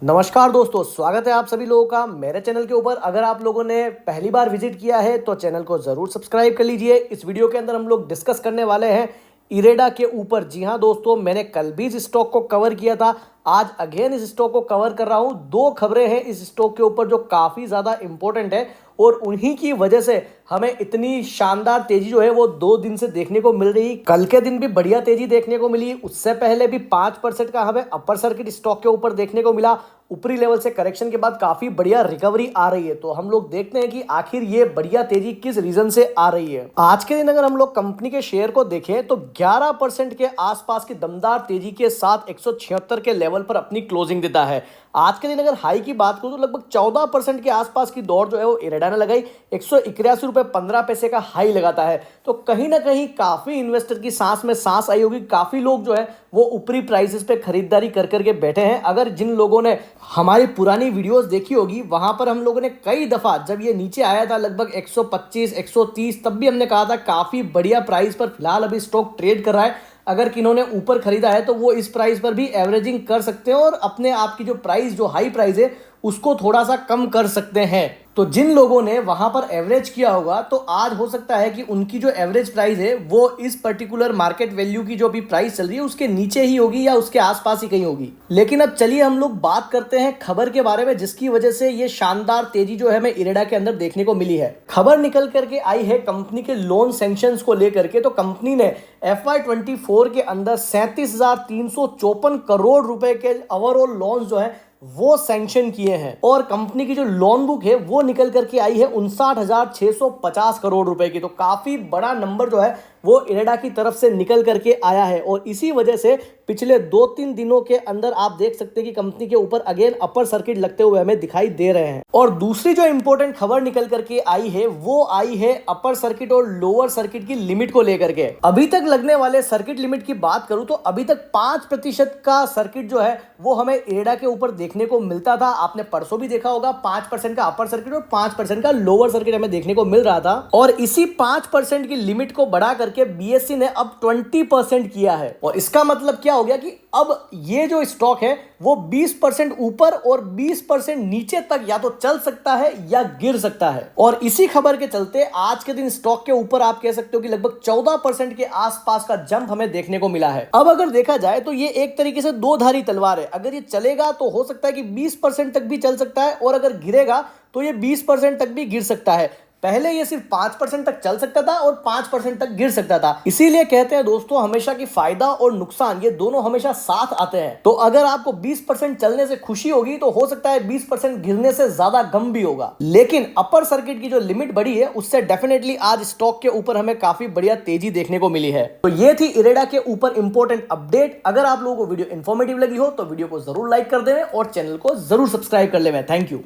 नमस्कार दोस्तों, स्वागत है आप सभी लोगों का मेरे चैनल के ऊपर। अगर आप लोगों ने पहली बार विजिट किया है तो चैनल को ज़रूर सब्सक्राइब कर लीजिए। इस वीडियो के अंदर हम लोग डिस्कस करने वाले हैं इरेडा के ऊपर। जी हाँ दोस्तों, मैंने कल भी इस स्टॉक को कवर किया था, आज अगेन इस स्टॉक को कवर कर रहा हूँ। दो खबरें हैं इस स्टॉक के ऊपर जो काफ़ी ज़्यादा इंपॉर्टेंट है और उन्हीं की वजह से हमें इतनी शानदार तेजी जो है वो 2 दिन से देखने को मिल रही। कल के दिन भी बढ़िया तेजी देखने को मिली, उससे पहले भी 5% का हमें अपर सर्किट स्टॉक के ऊपर देखने को मिला। ऊपरी लेवल से करेक्शन के बाद काफी बढ़िया रिकवरी आ रही है। तो हम लोग देखते हैं कि आखिर ये बढ़िया तेजी किस रीजन से आ रही है। आज के दिन अगर हम लोग कंपनी के शेयर को देखें तो 11% के आसपास की दमदार तेजी के साथ 176 के लेवल पर अपनी क्लोजिंग देता है। आज के दिन अगर हाई की बात करूं तो लगभग 14% के आसपास की दौड़ जो है वो इरेडा ने लगाई। 181.15 का हाई लगाता है। तो कहीं ना कहीं काफी इन्वेस्टर की सांस में सांस आई होगी। काफी लोग जो है वो ऊपरी प्राइसेस पे खरीदारी कर करके बैठे हैं। अगर जिन लोगों ने हमारी पुरानी वीडियोस देखी होगी, वहां पर हम लोगों ने कई दफा जब ये नीचे आया था लगभग 125 130, तब भी हमने कहा था काफी बढ़िया प्राइस पर फिलहाल अभी स्टॉक ट्रेड कर रहा है। अगर किन्होंने ऊपर खरीदा है तो वो इस प्राइस पर भी एवरेजिंग कर सकते हैं और अपने आप की जो प्राइस, जो हाई प्राइस है, उसको थोड़ा सा कम कर सकते हैं। तो जिन लोगों ने वहां पर एवरेज किया होगा तो आज हो सकता है कि उनकी जो एवरेज प्राइस है वो इस पर्टिकुलर मार्केट वैल्यू की जो भी प्राइस चल रही है उसके नीचे ही होगी या उसके आसपास ही कहीं होगी। लेकिन अब चलिए हम लोग बात करते हैं खबर के बारे में जिसकी वजह से ये शानदार तेजी जो है हमें इरेडा के अंदर देखने को मिली है। खबर निकल करके आई है कंपनी के लोन सैंक्शंस को लेकर के। तो कंपनी ने FY24 के अंदर 37,354 करोड़ रुपए के ओवरऑल लोन जो है वो सैंक्शन किए हैं और कंपनी की जो लोन बुक है वो निकल करके आई है 59,650 करोड़ रुपए की। तो काफी बड़ा नंबर जो है वो इरेडा की तरफ से निकल करके आया है और इसी वजह से पिछले 2-3 दिनों के अंदर आप देख सकते हैं कि कंपनी के ऊपर अगेन अपर सर्किट लगते हुए हमें दिखाई दे रहे हैं। और दूसरी जो इंपॉर्टेंट खबर निकल करके आई है वो आई है अपर सर्किट और लोअर सर्किट की लिमिट को लेकर के। अभी तक लगने वाले सर्किट लिमिट की बात करूं तो अभी तक 5% का सर्किट जो है वो हमें इरेडा के ऊपर देखने को मिलता था। आपने परसों भी देखा होगा 5% का अपर सर्किट और 5% का लोअर सर्किट हमें देखने को मिल रहा था। और इसी 5% की लिमिट को बढ़ा करके BSE ने अब 20% किया है। और इसका मतलब क्या हो गया कि अब ये जो स्टॉक है वो 20% ऊपर और 20% नीचे तक या तो चल सकता है या गिर सकता है। और इसी खबर के चलते आज के दिन स्टॉक के ऊपर आप कह सकते हो कि लगभग 14% के आसपास का जंप हमें देखने को मिला है। अब अगर देखा जाए तो ये एक तरीके से दो धारी तलवार है। अगर ये चलेगा तो हो सकता है कि 20% तक भी चल सकता है और अगर गिरेगा तो ये 20% तक भी गिर सकता है। पहले ये सिर्फ 5% तक चल सकता था और 5% तक गिर सकता था। इसीलिए कहते हैं दोस्तों हमेशा कि फायदा और नुकसान ये दोनों हमेशा साथ आते हैं। तो अगर आपको 20% चलने से खुशी होगी तो हो सकता है 20% गिरने से ज्यादा गम भी होगा। लेकिन अपर सर्किट की जो लिमिट बढ़ी है उससे डेफिनेटली आज स्टॉक के ऊपर हमें काफी बढ़िया तेजी देखने को मिली है। तो ये थी इरेडा के ऊपर इंपॉर्टेंट अपडेट। अगर आप लोगों को वीडियो इंफॉर्मेटिव लगी हो तो वीडियो को जरूर लाइक कर दें और चैनल को जरूर सब्सक्राइब कर लें। Thank you.